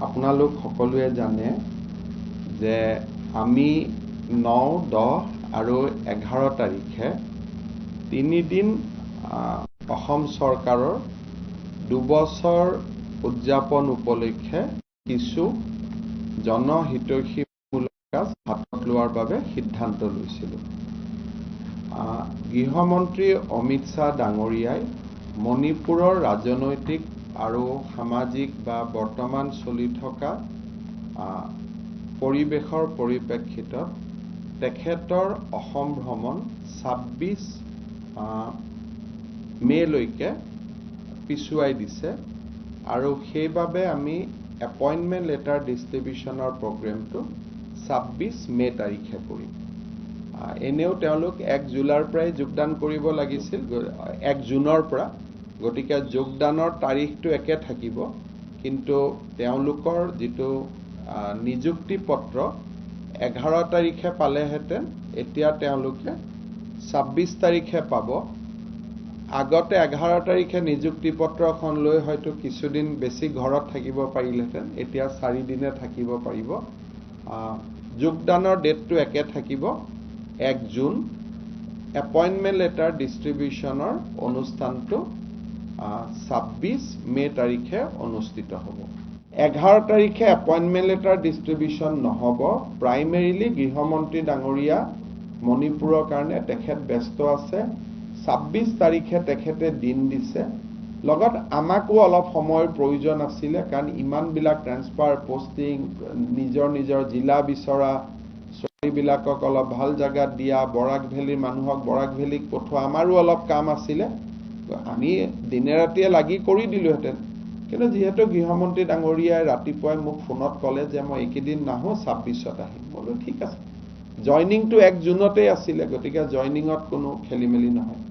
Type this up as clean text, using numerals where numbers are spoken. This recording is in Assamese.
আপোনালোক সকলোৱে জানে যে আমি 9, 10 আৰু 11 তাৰিখে 3 দিন অসম চৰকাৰৰ 2 বছৰ উদযাপন উপলক্ষে কিছু জনহিতৈষীমূলক কাজ হাতত লোৱাৰ বাবে সিদ্ধান্ত লৈছিলোঁ। গৃহমন্ত্ৰী অমিত শ্বাহ ডাঙৰীয়াই মণিপুৰৰ ৰাজনৈতিক আৰু সামাজিক বা বৰ্তমান চলি থকা পৰিৱেশৰ পৰিপ্ৰেক্ষিতত তেখেতৰ অসম ভ্ৰমণ 26 মেলৈকে পিছুৱাই দিছে আৰু সেইবাবে আমি এপইণ্টমেণ্ট লেটাৰ ডিষ্ট্ৰিবিউশ্যনৰ প্ৰগ্ৰেমটো 26 মে তাৰিখে কৰিম। এনেও তেওঁলোক 1 জুলাইৰ পৰাই যোগদান কৰিব লাগিছিল, 1 জুনৰ পৰা, গতিকে যোগদানৰ তাৰিখটো একে থাকিব, কিন্তু তেওঁলোকৰ যিটো নিযুক্তি পত্ৰ 11 তাৰিখে পালেহেঁতেন, এতিয়া তেওঁলোকে 26 তাৰিখে পাব। আগতে 11 তাৰিখে নিযুক্তি পত্ৰখন লৈ হয়তো কিছুদিন বেছি ঘৰত থাকিব পাৰিলেহেঁতেন, এতিয়া 4 দিনে থাকিব পাৰিব। যোগদানৰ ডেটটো একে থাকিব, 1 জুন। এপইণ্টমেণ্ট লেটাৰ ডিষ্ট্ৰিবিউশ্যনৰ অনুষ্ঠানটো 26 মে তাৰিখে অনুষ্ঠিত হ'ব। 11 তাৰিখে এপইণ্টমেণ্ট লেটাৰ ডিষ্ট্ৰিবিউশ্যন নহ'ব। প্ৰাইমেৰীলি গৃহমন্ত্ৰী ডাঙৰীয়া মণিপুৰৰ কাৰণে তেখেত ব্যস্ত আছে। 26 তাৰিখে তেখেতে দিন দিছে। লগত আমাকো অলপ সময়ৰ প্ৰয়োজন আছিলে, কাৰণ ইমানবিলাক ট্ৰেন্সফাৰ, পষ্টিং, নিজৰ জিলা বিচৰা, ছোৱালীবিলাকক অলপ ভাল জেগাত দিয়া, বৰাক ভেলীৰ মানুহক বৰাক ভেলীক পঠোৱা, আমাৰো অলপ কাম আছিলে। আমি দিনে ৰাতিয়ে লাগি কৰি দিলোহেঁতেন, কিন্তু যিহেতু গৃহমন্ত্ৰী ডাঙৰীয়াই ৰাতিপুৱাই মোক ফোনত ক'লে যে মই এইকেইদিন নাহোঁ, 26ত আহিম। বোলো ঠিক আছে। জইনিংটো 1 জুনতেই আছিলে, গতিকে জইনিঙত কোনো খেলি মেলি নহয়।